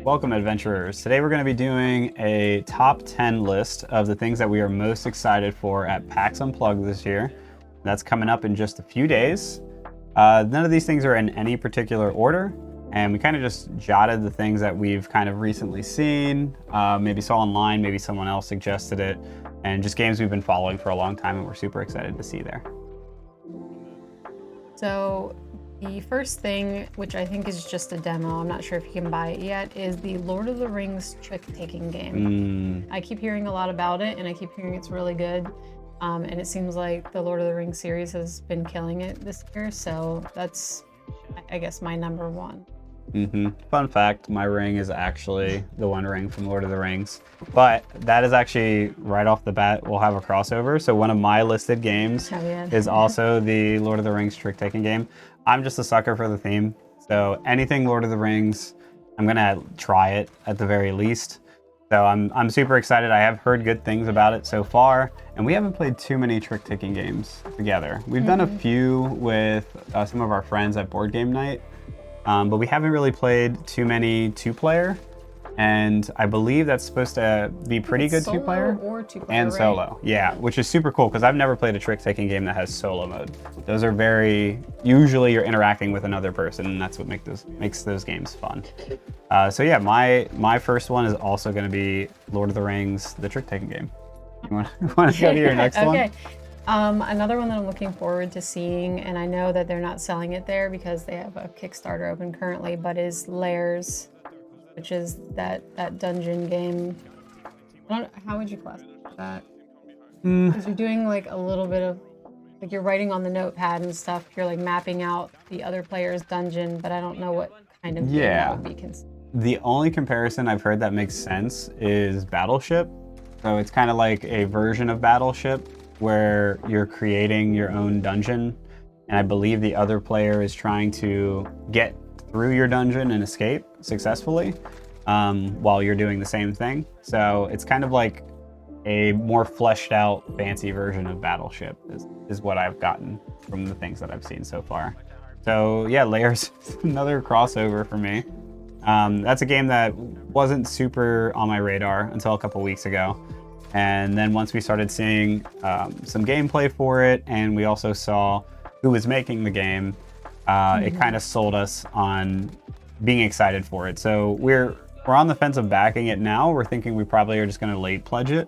Welcome, adventurers. Today we're going to be doing a top 10 list of the things that we are most excited for at Pax Unplugged this year. That's coming up in just a few days. None of these things are in any particular order, and we kind of just jotted the things that we've kind of recently seen, maybe saw online, maybe someone else suggested it, and just games we've been following for a long time and we're super excited to see there. So the first thing, which I think is just a demo, I'm not sure if you can buy it yet, is the Lord of the Rings trick-taking game. I keep hearing a lot about it, and I keep hearing it's really good. And it seems like the Lord of the Rings series has been killing it this year, so that's, I guess, my number one. Fun fact, my ring is actually the One Ring from Lord of the Rings. But that is actually, right off the bat, we'll have a crossover. So one of my listed games is also the Lord of the Rings trick-taking game. I'm just a sucker for the theme. So anything Lord of the Rings, I'm going to try it at the very least. So I'm super excited. I have heard good things about it so far. And we haven't played too many trick-taking games together. We've done a few with some of our friends at Board Game Night. But we haven't really played too many two-player, and I believe that's supposed to be pretty good two-player. Or two-player, and solo, yeah, which is super cool because I've never played a trick-taking game that has solo mode. Those are usually you're interacting with another person, and that's what makes those games fun. So yeah, my first one is also going to be Lord of the Rings, the trick-taking game. You want to go to your next one? Okay. Another one that I'm looking forward to seeing, and I know that they're not selling it there because they have a Kickstarter open currently, but is Layers, which is that dungeon game. How would you classify that? Because you're doing like a little bit of, like you're writing on the notepad and stuff. You're like mapping out the other player's dungeon, but I don't know what kind of game that would be considered. The only comparison I've heard that makes sense is Battleship. So it's kind of like a version of Battleship, where you're creating your own dungeon, and I believe the other player is trying to get through your dungeon and escape successfully while you're doing the same thing. So it's kind of like a more fleshed out, fancy version of Battleship is what I've gotten from the things that I've seen so far. So yeah, Layers is another crossover for me. That's a game that wasn't super on my radar until a couple weeks ago. And then once we started seeing some gameplay for it, and we also saw who was making the game, it kind of sold us on being excited for it. So we're on the fence of backing it now. We're thinking we probably are just going to late pledge it.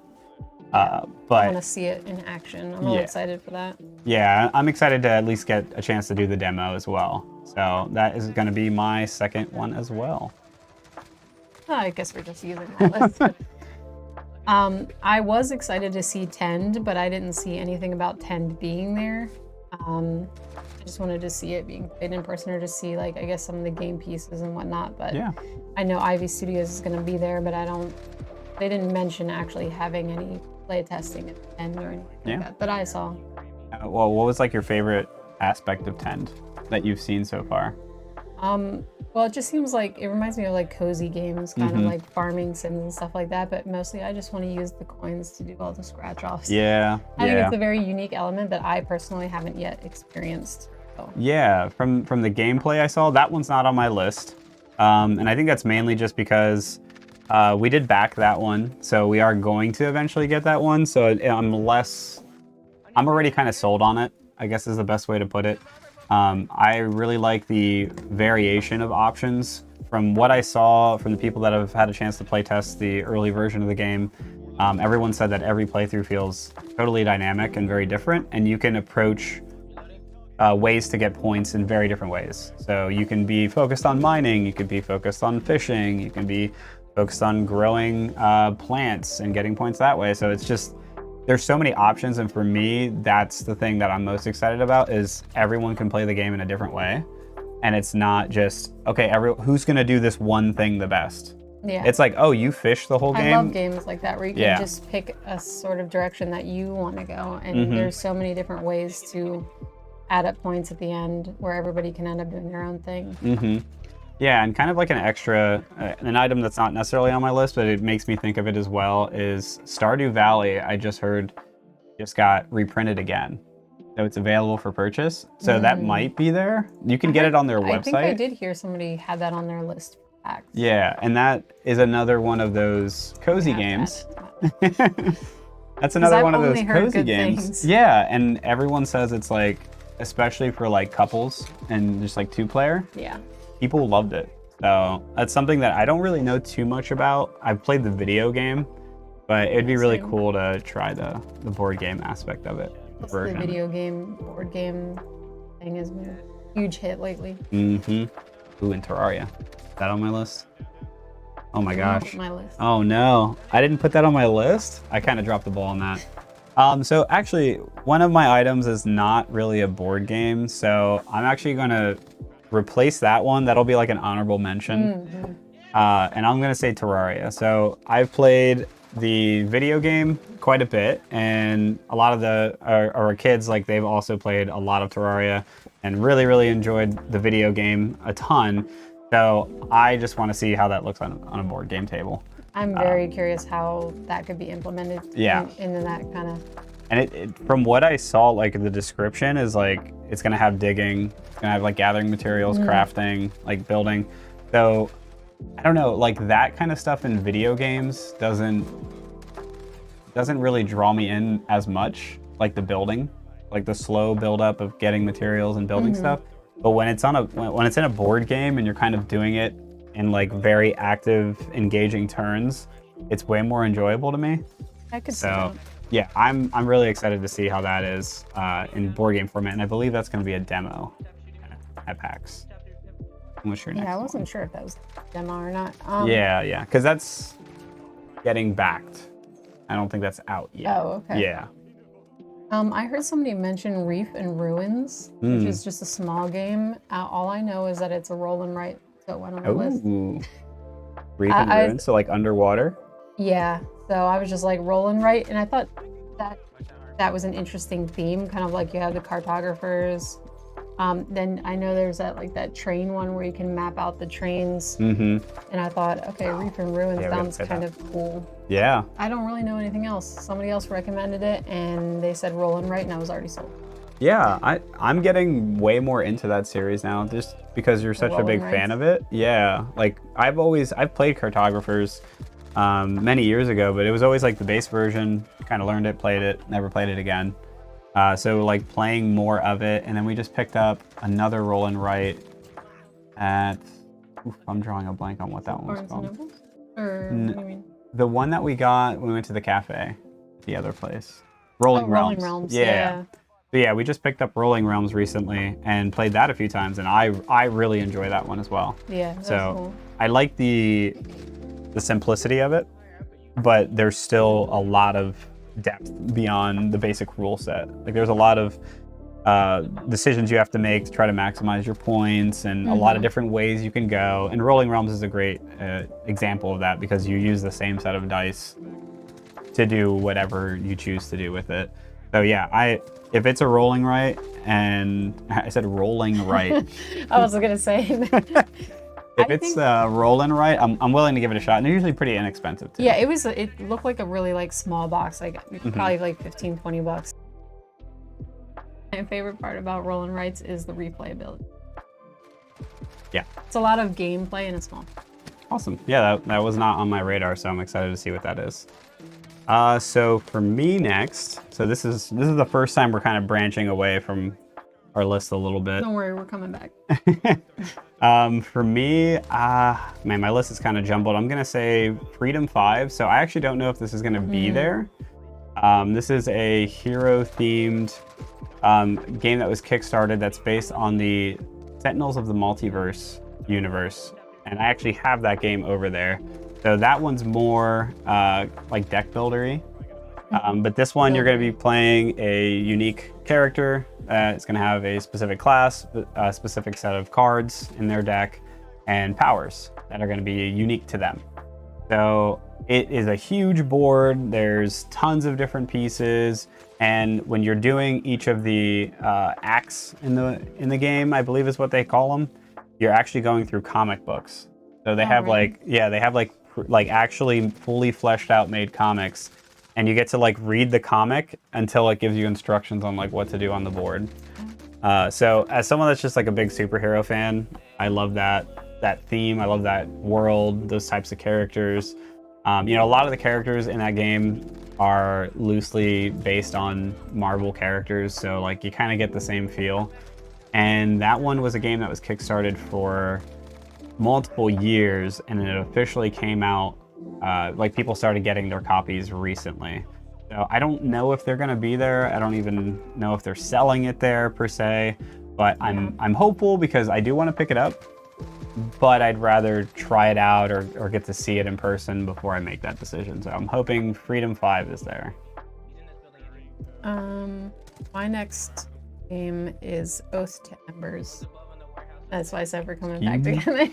But I want to see it in action. I'm really excited for that. Yeah, I'm excited to at least get a chance to do the demo as well. So that is going to be my second one as well. I guess we're just using that list. I was excited to see Tend, but I didn't see anything about Tend being there. I just wanted to see it being played in person, or to see, like, I guess some of the game pieces and whatnot. But yeah, I know Ivy Studios is going to be there, but they didn't mention actually having any play testing at Tend or anything like that that I saw. Well, what was like your favorite aspect of Tend that you've seen so far? Well, it just seems like it reminds me of like cozy games, kind of like farming sims and stuff like that. But mostly, I just want to use the coins to do all the scratch offs. Yeah, I think it's a very unique element that I personally haven't yet experienced. So. Yeah, from the gameplay I saw, that one's not on my list, and I think that's mainly just because we did back that one, so we are going to eventually get that one. So I'm already kind of sold on it, I guess is the best way to put it. I really like the variation of options. From what I saw from the people that have had a chance to play test the early version of the game, everyone said that every playthrough feels totally dynamic and very different, and you can approach ways to get points in very different ways. So you can be focused on mining, you can be focused on fishing, you can be focused on growing plants and getting points that way. So it's just, there's so many options, and for me, that's the thing that I'm most excited about, is everyone can play the game in a different way. And it's not just, okay, who's gonna do this one thing the best? Yeah. It's like, oh, you fish the whole game? I love games like that where you can just pick a sort of direction that you want to go. And there's so many different ways to add up points at the end where everybody can end up doing their own thing. Yeah, and kind of like an extra, an item that's not necessarily on my list, but it makes me think of it as well, is Stardew Valley, I just heard, just got reprinted again. So it's available for purchase. So that might be there. You can get it on their website. I think I did hear somebody had that on their list. Pax. Yeah, and that is another one of those cozy We have games. to add it to my list. That's another one of those I've only heard cozy good games. things. Yeah, and everyone says it's like, especially for like couples and just like 2-player, Yeah. people loved it. So that's something that I don't really know too much about. I've played the video game, but it'd be really Same. cool to try the board game aspect of it. Plus the video game, board game thing has been a huge hit lately. Mm-hmm. Ooh, and Terraria. Is that on my list? Oh my gosh. My list. Oh no, I didn't put that on my list. I kind of dropped the ball on that. So actually, one of my items is not really a board game, so I'm actually gonna replace that one. That'll be like an honorable mention. And I'm gonna say Terraria. So I've played the video game quite a bit, and a lot of our kids, like, they've also played a lot of Terraria and really enjoyed the video game a ton. So I just want to see how that looks on a board game table. I'm very curious how that could be implemented. Yeah. In that kind of. And it from what I saw, like the description is like it's gonna have digging, it's gonna have like gathering materials, crafting, like building. So I don't know, like that kind of stuff in video games doesn't really draw me in as much, like the building, like the slow build up of getting materials and building stuff. But when it's when it's in a board game and you're kind of doing it in like very active, engaging turns, it's way more enjoyable to me. I could see that. Yeah, I'm really excited to see how that is in board game format, and I believe that's going to be a demo at PAX. What's your next Yeah, I wasn't one? sure if that was a demo or not. Yeah, because that's getting backed. I don't think that's out yet. Oh, okay. Yeah. I heard somebody mention Reef and Ruins, which is just a small game. All I know is that it's a roll and write, so it went on the list. Ooh. Reef and Ruins, so like underwater. Yeah, so I was just like roll and write, and I thought that was an interesting theme, kind of like you have the cartographers. Then I know there's that train one where you can map out the trains. And I thought, okay, Reef and Ruins sounds kind of cool. Yeah. I don't really know anything else. Somebody else recommended it, and they said roll and write, and I was already sold. Yeah, I'm getting way more into that series now, just because you're such a big fan of it. Yeah, like I've played cartographers many years ago, but it was always like the base version. Kind of learned it, played it, never played it again. So like playing more of it, and then we just picked up another roll and write at. I'm drawing a blank on what that one was called. Or what do you mean? The one that we got when we went to the cafe, the other place. Rolling Realms. Rolling Realms. Yeah. But yeah, we just picked up Rolling Realms recently and played that a few times, and I really enjoy that one as well. Yeah. That's So cool. I like the simplicity of it, but there's still a lot of depth beyond the basic rule set. Like there's a lot of decisions you have to make to try to maximize your points, and a lot of different ways you can go. And Rolling Realms is a great example of that, because you use the same set of dice to do whatever you choose to do with it. So yeah, if it's a rolling right, and I said rolling right. I was gonna say. If it's rolling right, I'm willing to give it a shot. And they're usually pretty inexpensive too. Yeah, it looked like a really like small box, like probably like $15-20. My favorite part about roll and writes is the replayability. Yeah. It's a lot of gameplay and it's small. Awesome. Yeah, that was not on my radar, so I'm excited to see what that is. So for me next, so this is the first time we're kind of branching away from our list a little bit. Don't worry, we're coming back. For me, man, my list is kind of jumbled. I'm gonna say Freedom 5. So I actually don't know if this is gonna be there. This is a hero-themed game that was kickstarted that's based on the Sentinels of the Multiverse universe, and I actually have that game over there. So that one's more like deck buildery. But this one, you're going to be playing a unique character. It's going to have a specific class, a specific set of cards in their deck, and powers that are going to be unique to them. So it is a huge board. There's tons of different pieces, and when you're doing each of the acts in the game, I believe is what they call them, you're actually going through comic books. So they have like actually fully fleshed out made comics, and you get to like read the comic until it gives you instructions on like what to do on the board. So as someone that's just like a big superhero fan, I love that. that theme. I love that world, those types of characters. You know, a lot of the characters in that game are loosely based on Marvel characters, so like you kind of get the same feel. And that one was a game that was kickstarted for multiple years, and it officially came out. Like people started getting their copies recently. So I don't know if they're gonna be there. I don't even know if they're selling it there per se. But I'm hopeful because I do want to pick it up. But I'd rather try it out or get to see it in person before I make that decision. So I'm hoping Freedom 5 is there. My next game is Oath to Embers. That's why I said we're coming back together.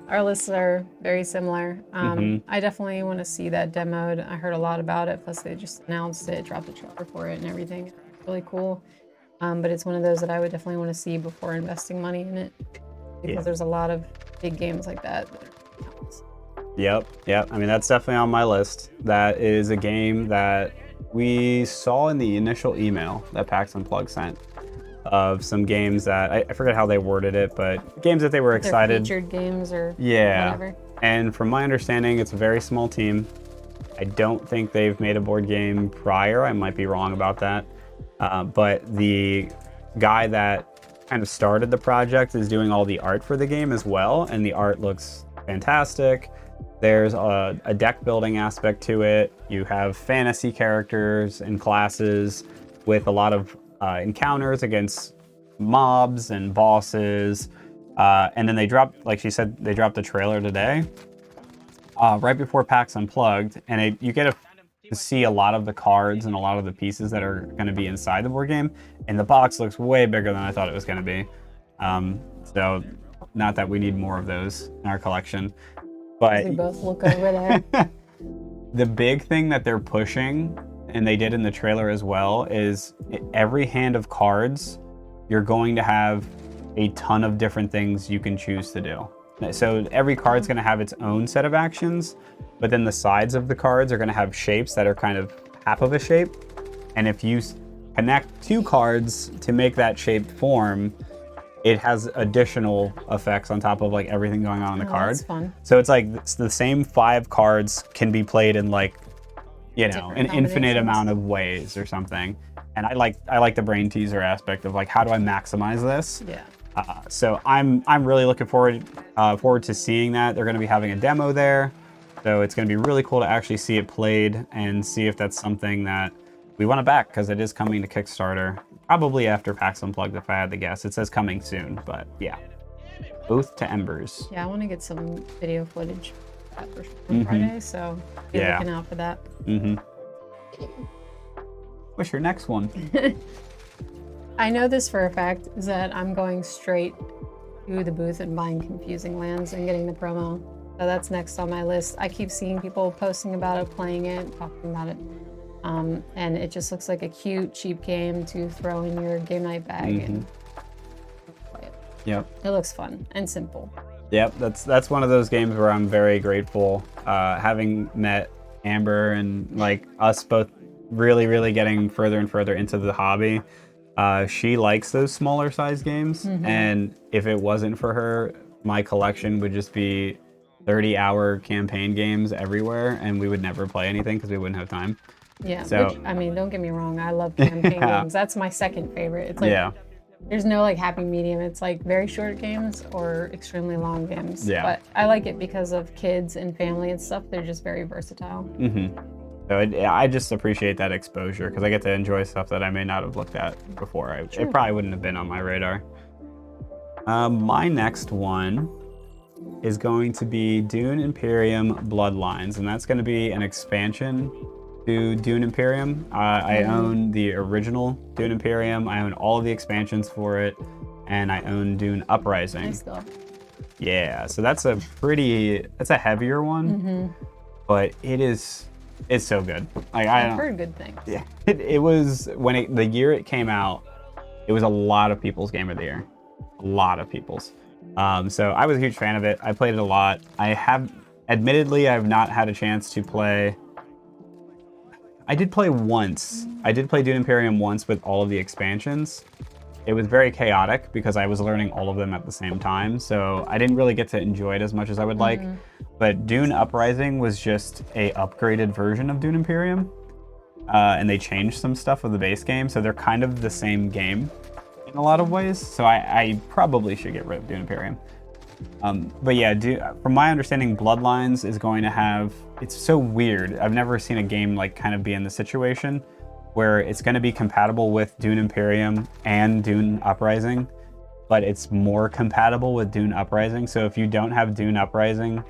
Our lists are very similar. I definitely want to see that demoed. I heard a lot about it. Plus, they just announced it, dropped a trailer for it, and everything. It's really cool. But it's one of those that I would definitely want to see before investing money in it, because there's a lot of big games like that. Yep. I mean, that's definitely on my list. That is a game that we saw in the initial email that Pax Unplugged sent of some games that I forget how they worded it, but games that they were excited. Featured games or whatever. And from my understanding, it's a very small team. I don't think they've made a board game prior. I might be wrong about that. But the guy that kind of started the project is doing all the art for the game as well, and the art looks fantastic. There's a deck building aspect to it. You have fantasy characters and classes with a lot of encounters against mobs and bosses. And then they dropped, like she said, they dropped the trailer today, right before PAX Unplugged, and you get to see a lot of the cards and a lot of the pieces that are going to be inside the board game, and the box looks way bigger than I thought it was going to be. So not that we need more of those in our collection, but we both look over there. The big thing that they're pushing, and they did in the trailer as well, is every hand of cards, you're going to have a ton of different things you can choose to do. So every card's going to have its own set of actions, but then the sides of the cards are going to have shapes that are kind of half of a shape. And if you connect two cards to make that shape form, it has additional effects on top of like everything going on in the card. That's fun. So it's like the same 5 cards can be played in like, you know, an infinite amount of ways or something. And I like the brain teaser aspect of like, how do I maximize this? Yeah. So I'm really looking forward to seeing that. They're going to be having a demo there, so it's going to be really cool to actually see it played and see if that's something that we want to back, because it is coming to Kickstarter probably after PAX Unplugged, if I had to guess. It says coming soon, but yeah. Oath to Embers. Yeah, I want to get some video footage for Friday, so be looking out for that. What's your next one? I know this for a fact, is that I'm going straight to the booth and buying Confusing Lands and getting the promo. So that's next on my list. I keep seeing people posting about it, playing it, talking about it. And it just looks like a cute, cheap game to throw in your game night bag and play it. Yep. It looks fun and simple. Yep, that's one of those games where I'm very grateful, having met Amber and like us both really getting further and further into the hobby. She likes those smaller size games, and if it wasn't for her, my collection would just be 30-hour campaign games everywhere, and we would never play anything because we wouldn't have time. Yeah, so, which, I mean, don't get me wrong, I love campaign games. That's my second favorite. It's like, there's no like happy medium. It's like very short games or extremely long games. Yeah. But I like it because of kids and family and stuff. They're just very versatile. So I just appreciate that exposure because I get to enjoy stuff that I may not have looked at before. It probably wouldn't have been on my radar. My next one is going to be Dune Imperium Bloodlines, and that's going to be an expansion to Dune Imperium. I own the original Dune Imperium. I own all of the expansions for it, and I own Dune Uprising. Nice though. Yeah, so that's a heavier one, but it's so good. Like I've heard good things. Yeah, it was the year it came out. It was a lot of people's game of the year, a lot of people's. So I was a huge fan of it. I played it a lot. Admittedly, I've not had a chance to play. I did play once. I did play Dune Imperium once with all of the expansions, it was very chaotic because I was learning all of them at the same time. So I didn't really get to enjoy it as much as I would like. But Dune Uprising was just a upgraded version of Dune Imperium. And they changed some stuff of the base game. So they're kind of the same game in a lot of ways. So I probably should get rid of Dune Imperium. But yeah, from my understanding, Bloodlines is going to have, it's so weird. I've never seen a game like kind of be in the situation where it's going to be compatible with Dune Imperium and Dune Uprising, but it's more compatible with Dune Uprising. So if you don't have Dune Uprising,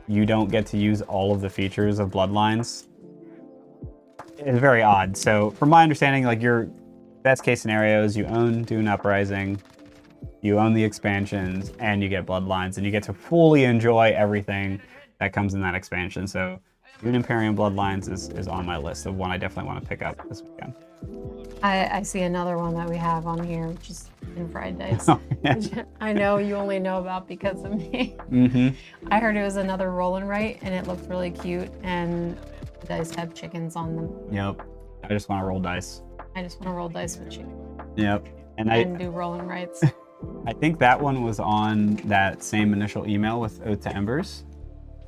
you don't get to use all of the features of Bloodlines. It's very odd. So from my understanding, like your best case scenario is you own Dune Uprising, you own the expansions, and you get Bloodlines, and you get to fully enjoy everything that comes in that expansion. So Dune Imperium Bloodlines is on my list of one I definitely want to pick up this weekend. I see another one that we have on here, which is in Fried Dice. Oh, yeah. Which I know you only know about because of me. I heard it was another roll and write, and it looked really cute, and the dice have chickens on them. Yep. I just want to roll dice. I just want to roll dice with chickens. Yep. And do roll and writes. I think that one was on that same initial email with Ode to Embers.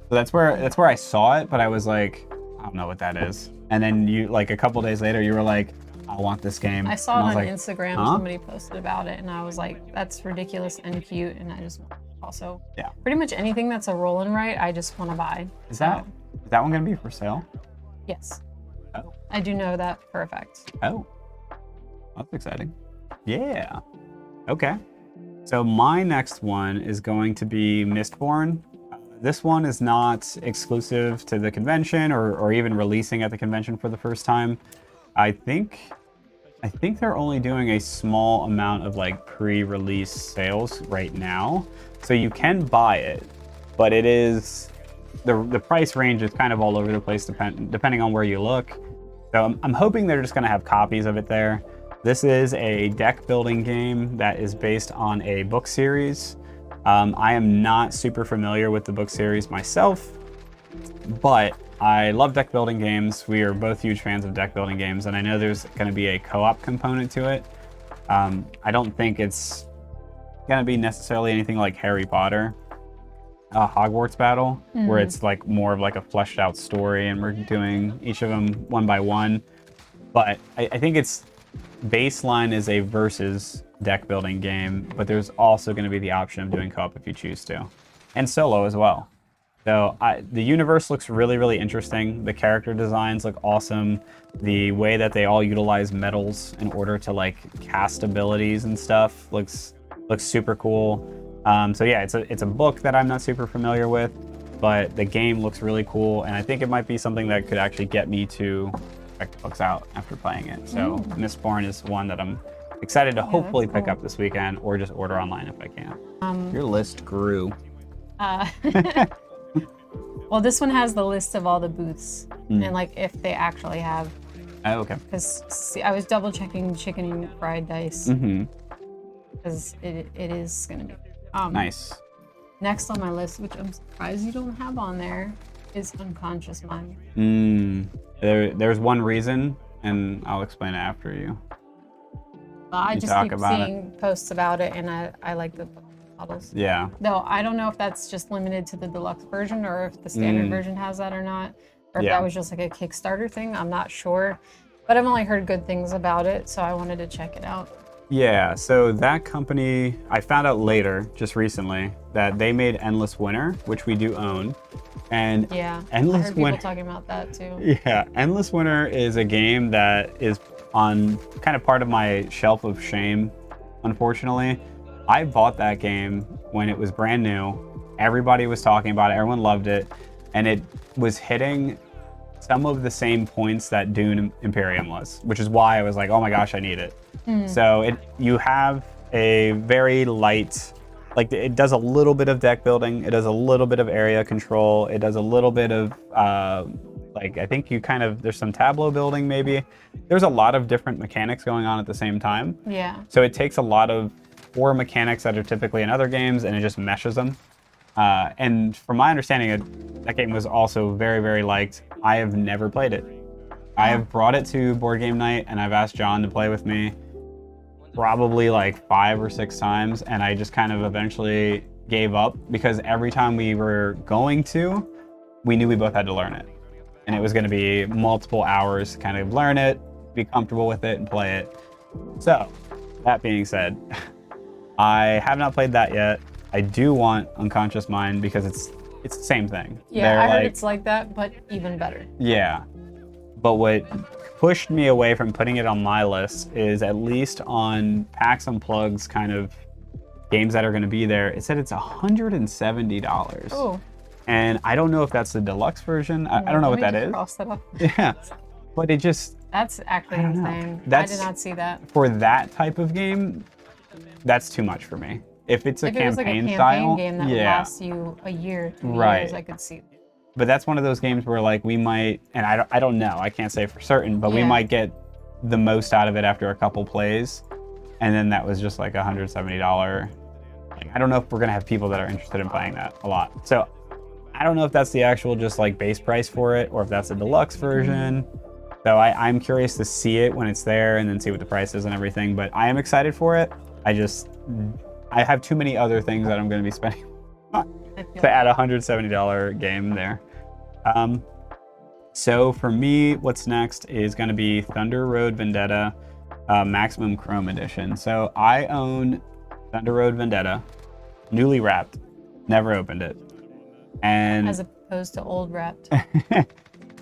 So that's where I saw it, but I was like, I don't know what that is. And then you, like a couple days later, you were like, I want this game. I saw it on like, Instagram. huh? Somebody posted about it, and I was like, that's ridiculous and cute. And I just also, yeah, pretty much anything that's a roll and write, I just want to buy. Is that one gonna be for sale? Yes. Oh. I do know that for a fact. Oh, that's exciting. Yeah. Okay. So my next one is going to be Mistborn. This one is not exclusive to the convention or even releasing at the convention for the first time. I think they're only doing a small amount of like pre-release sales right now. So you can buy it, but it is, the price range is kind of all over the place depending on where you look. So I'm hoping they're just gonna have copies of it there. This is a deck building game that is based on a book series. I am not super familiar with the book series myself, but I love deck building games. We are both huge fans of deck building games, and I know there's going to be a co-op component to it. I don't think it's going to be necessarily anything like Harry Potter, Hogwarts Battle, where it's like more of like a fleshed out story, and we're doing each of them one by one. But I think its baseline is a versus deck building game, but there's also going to be the option of doing co-op if you choose to, and solo as well. So the universe looks really, really interesting. The character designs look awesome. The way that they all utilize metals in order to like cast abilities and stuff looks super cool. So yeah, it's a book that I'm not super familiar with, but the game looks really cool, and I think it might be something that could actually get me to check the books out after playing it. So Mistborn is one that I'm excited to hopefully pick up this weekend, or just order online if I can. Your list grew. Well, this one has the list of all the booths and like if they actually have. Oh, okay. Because I was double checking Chicken Fried Dice because it is gonna be nice. Next on my list, which I'm surprised you don't have on there, is Unconscious Mind. There's one reason, and I'll explain it after you. I just keep seeing posts about it, and I like the models. Yeah. Though I don't know if that's just limited to the deluxe version, or if the standard version has that or not, or if that was just like a Kickstarter thing. I'm not sure, but I've only heard good things about it, so I wanted to check it out. Yeah, so that company, I found out later, just recently, that they made Endless Winter, which we do own. And Endless I heard people talking about that too. Yeah, Endless Winter is a game that is on kind of part of my shelf of shame, unfortunately. I bought that game when it was brand new. Everybody was talking about it, everyone loved it, and it was hitting some of the same points that Dune Imperium was, which is why I was like, oh my gosh, I need it. So you have a very light, like it does a little bit of deck building, it does a little bit of area control, it does a little bit of like I think there's some tableau building maybe. There's a lot of different mechanics going on at the same time. Yeah. So it takes a lot of core mechanics that are typically in other games and it just meshes them. And from my understanding, that game was also very, very liked. I have never played it. I have brought it to board game night and I've asked John to play with me. probably like 5 or 6 times, and I just kind of eventually gave up because every time we were going to, we knew we both had to learn it. And it was going to be multiple hours to kind of learn it, be comfortable with it, and play it. So, that being said, I have not played that yet. I do want Unconscious Mind because it's the same thing. Yeah, I heard it's like that, but even better. Yeah. But what pushed me away from putting it on my list is at least on PAX Unplugged's kind of games that are going to be there, it said it's $170. Oh. And I don't know if that's the deluxe version. I don't know what that is. Cross that off. Yeah. But it just... That's actually insane. I did not see that. For that type of game, that's too much for me. If it's a campaign style, game that would last you a year, 2 years, I could see. But that's one of those games where like we might, and I don't know, I can't say for certain, but we might get the most out of it after a couple plays, and then that was just like $170. Like, I don't know if we're gonna have people that are interested in playing that a lot. So I don't know if that's the actual just like base price for it, or if that's a deluxe version. So I'm curious to see it when it's there and then see what the price is and everything. But I am excited for it. I have too many other things that I'm going to be spending to add a $170 game there. So for me, what's next is going to be Thunder Road Vendetta Maximum Chrome Edition. So I own Thunder Road Vendetta, newly wrapped, never opened it. And as opposed to old wrapped.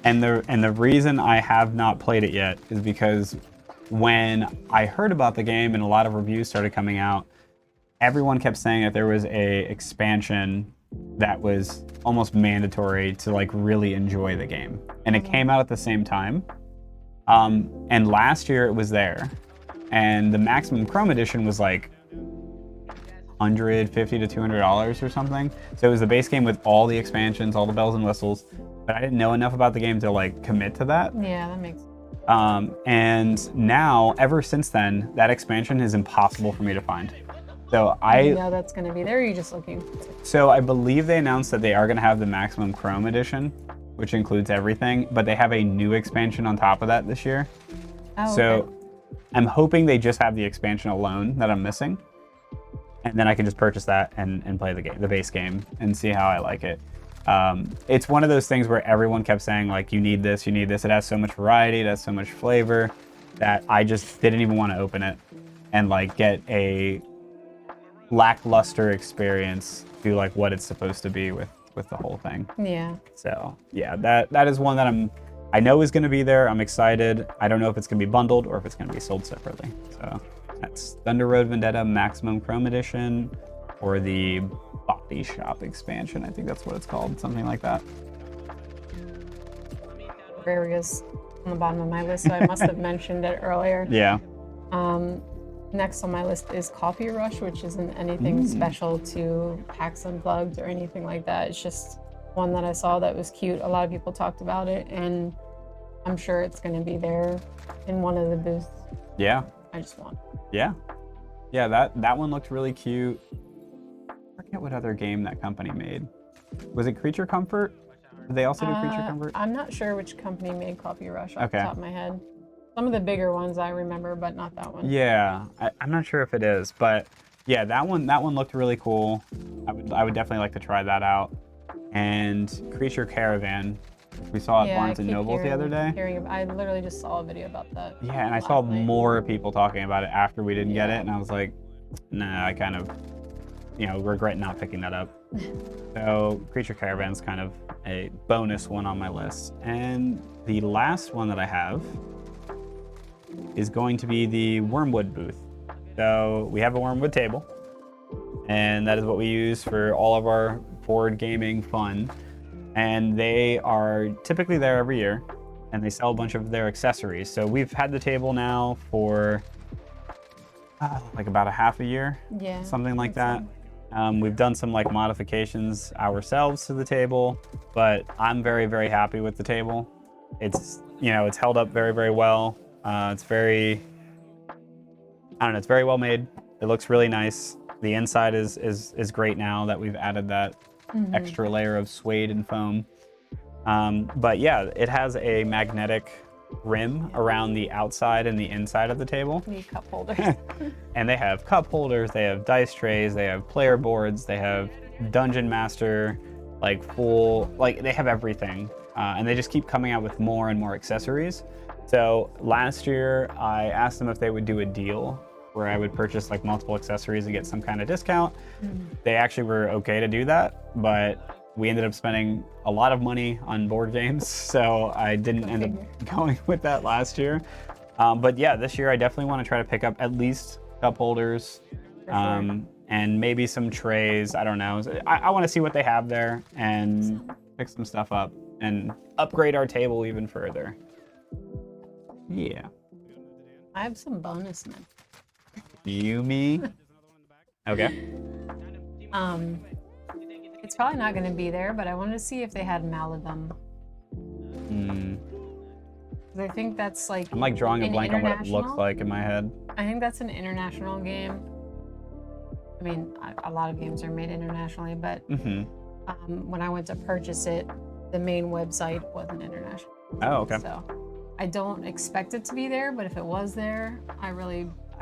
And the reason I have not played it yet is because when I heard about the game and a lot of reviews started coming out, everyone kept saying that there was a expansion that was almost mandatory to like really enjoy the game. And it came out at the same time. And last year it was there. And the Maximum Chrome Edition was like $150 to $200 or something. So it was the base game with all the expansions, all the bells and whistles. But I didn't know enough about the game to like commit to that. Yeah, that makes sense. And now, ever since then, that expansion is impossible for me to find. So I know that's going to be there. Or are you just looking? So I believe they announced that they are going to have the Maximum Chrome Edition, which includes everything, but they have a new expansion on top of that this year. Oh, so okay. I'm hoping they just have the expansion alone that I'm missing, and then I can just purchase that and play the base game and see how I like it. It's one of those things where everyone kept saying like, you need this, it has so much variety, it has so much flavor, that I just didn't even want to open it and like get a lackluster experience to like what it's supposed to be with the whole thing. Yeah. So yeah, that is one that I know is going to be there. I'm excited. I don't know if it's going to be bundled or if it's going to be sold separately. So that's Thunder Road Vendetta Maximum Chrome Edition, or the Body Shop expansion. I think that's what it's called, something like that. Areas on the bottom of my list, so I must have mentioned it earlier. Yeah. Next on my list is Coffee Rush, which isn't anything special to PAX Unplugged or anything like that. It's just one that I saw that was cute. A lot of people talked about it, and I'm sure it's going to be there in one of the booths. Yeah. I just want. Yeah. Yeah, that one looked really cute. I forget what other game that company made. Was it Creature Comfort? Did they also do Creature Comfort? I'm not sure which company made Coffee Rush off the top of my head. Some of the bigger ones I remember, but not that one. Yeah, I'm not sure if it is, but yeah, that one looked really cool. I would definitely like to try that out. And Creature Caravan, which we saw at Barnes and Noble the other day. I literally just saw a video about that. Yeah, and I saw more people talking about it after we didn't get it, and I was like, nah, I kind of, regret not picking that up. So Creature Caravan's kind of a bonus one on my list. And the last one that I have is going to be the Wormwood booth. So we have a Wormwood table, and that is what we use for all of our board gaming fun. And they are typically there every year, and they sell a bunch of their accessories. So we've had the table now for like about a half a year, something like that. We've done some like modifications ourselves to the table, but I'm very, very happy with the table. It's, it's held up very, very well. It's very, it's very well made. It looks really nice. The inside is great now that we've added that extra layer of suede and foam. But yeah, it has a magnetic rim around the outside and the inside of the table. Need cup holders. And they have cup holders, they have dice trays, they have player boards, they have Dungeon Master, like full, like they have everything. And they just keep coming out with more and more accessories. So last year I asked them if they would do a deal where I would purchase like multiple accessories and get some kind of discount. They actually were okay to do that, but we ended up spending a lot of money on board games, so I didn't end up going with that last year. But yeah, this year I definitely want to try to pick up at least cup holders, and maybe some trays. I don't know. I want to see what they have there and pick some stuff up and upgrade our table even further. Yeah. I have some bonus men. You, me? Okay. It's probably not going to be there, but I wanted to see if they had Maladum. I think that's like. I'm like drawing a blank on what it looks like in my head. I think that's an international game. I mean, a lot of games are made internationally, but when I went to purchase it, the main website wasn't international. Oh, okay. So I don't expect it to be there, but if it was there, I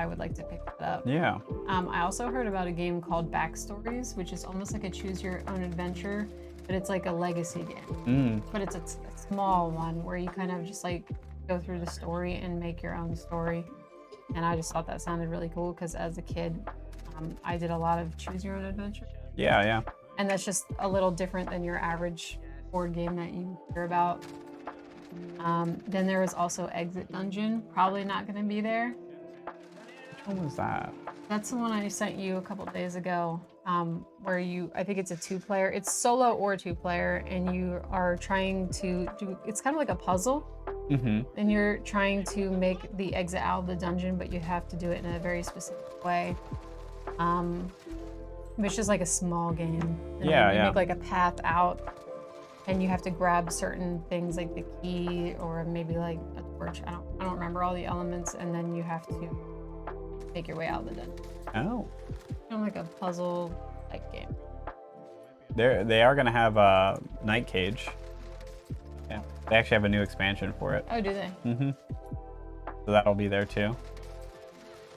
would like to pick it up. Yeah. I also heard about a game called Backstories, which is almost like a choose your own adventure, but it's like a legacy game. But it's a small one where you kind of just like go through the story and make your own story. And I just thought that sounded really cool because as a kid, I did a lot of choose your own adventure. Yeah, yeah. And that's just a little different than your average board game that you hear about. Then there was also Exit Dungeon, probably not going to be there. Which one was that? That's the one I sent you a couple days ago, where I think it's a 2-player. It's solo or 2-player, and you are trying to do, it's kind of like a puzzle. And you're trying to make the exit out of the dungeon, but you have to do it in a very specific way. It's just like a small game. And you make like a path out, and you have to grab certain things like the key or maybe like a torch. I don't remember all the elements, and then you have to make your way out of the dungeon. Oh. Kind of like a puzzle type game. They are gonna have a Night Cage. Yeah. They actually have a new expansion for it. Oh, do they? So that'll be there too.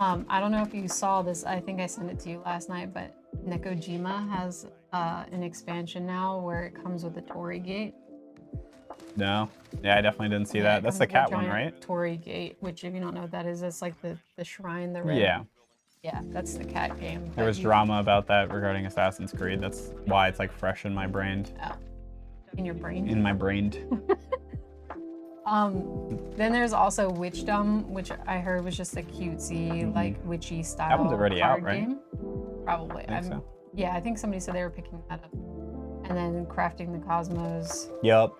I don't know if you saw this. I think I sent it to you last night, but Nekojima has an expansion now where it comes with a Torii Gate. No. Yeah, I definitely didn't see that. That's the cat one, right? Torii Gate, which if you don't know what that is, it's like the shrine, the red. Yeah. Yeah, that's the cat game. There was drama about that regarding Assassin's Creed. That's why it's like fresh in my brain. Oh. In your brain? In my brain. Then there's also Witchdom, which I heard was just a cutesy, like witchy style. That one's already out, card right? game. Probably. I think so. Yeah, I think somebody said they were picking that up. And then Crafting the Cosmos. Yup.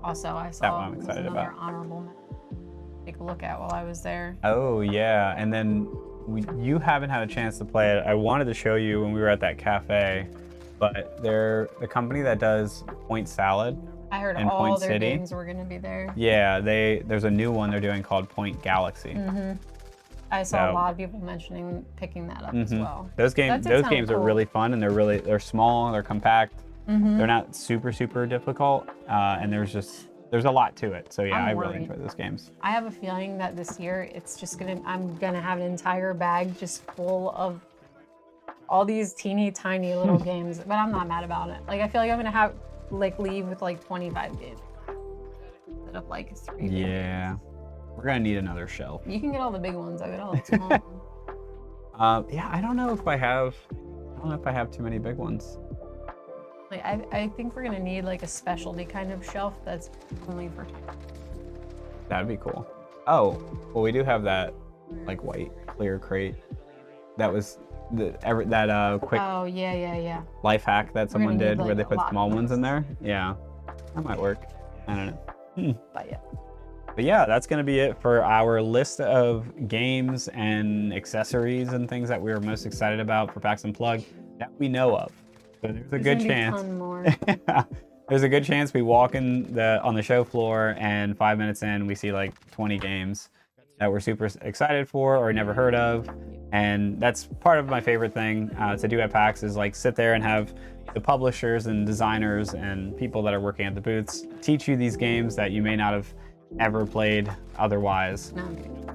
Also, I saw that one I'm excited another about. honorable mention. Take a look at while I was there. Oh yeah, and then you haven't had a chance to play it. I wanted to show you when we were at that cafe, but they're the company that does Point Salad. I heard and all Point their City. games were going to be there. Yeah, there's a new one they're doing called Point Galaxy. I saw a lot of people mentioning picking that up as well. Those games are really fun, and they're small, they're compact. They're not super difficult, and there's a lot to it. So yeah, I really enjoy those games. I have a feeling that this year I'm gonna have an entire bag just full of all these teeny tiny little games, but I'm not mad about it. Like I feel like I'm gonna leave with like 25 games instead of like 3. Yeah, we're gonna need another shelf. You can get all the big ones. I got all the small ones. Yeah, I don't know if I have too many big ones. Like I think we're gonna need like a specialty kind of shelf that's only for 2. That'd be cool. Oh, well, we do have that like white clear crate. That was quick Oh yeah. life hack that someone did where they put small ones in there. there. Yeah, that might work. I don't know. But yeah, that's gonna be it for our list of games and accessories and things that we were most excited about for PAX Unplugged that we know of. So there's a good chance. There's a good chance we walk on the show floor and 5 minutes in we see like 20 games that we're super excited for or never heard of. And that's part of my favorite thing to do at PAX is like sit there and have the publishers and designers and people that are working at the booths teach you these games that you may not have ever played otherwise. No, I'm kidding.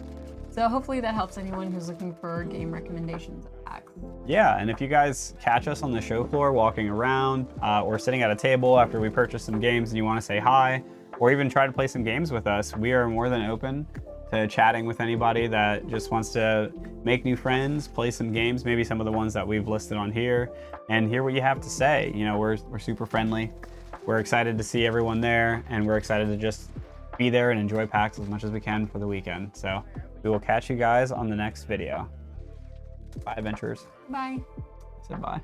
So hopefully that helps anyone who's looking for game recommendations at PAX. Yeah, and if you guys catch us on the show floor walking around or sitting at a table after we purchase some games and you want to say hi or even try to play some games with us, we are more than open to chatting with anybody that just wants to make new friends, play some games, maybe some of the ones that we've listed on here, and hear what you have to say. You know, we're super friendly. We're excited to see everyone there, and we're excited to just be there and enjoy PAX as much as we can for the weekend. So we will catch you guys on the next video. Bye, adventurers. Bye. I said bye.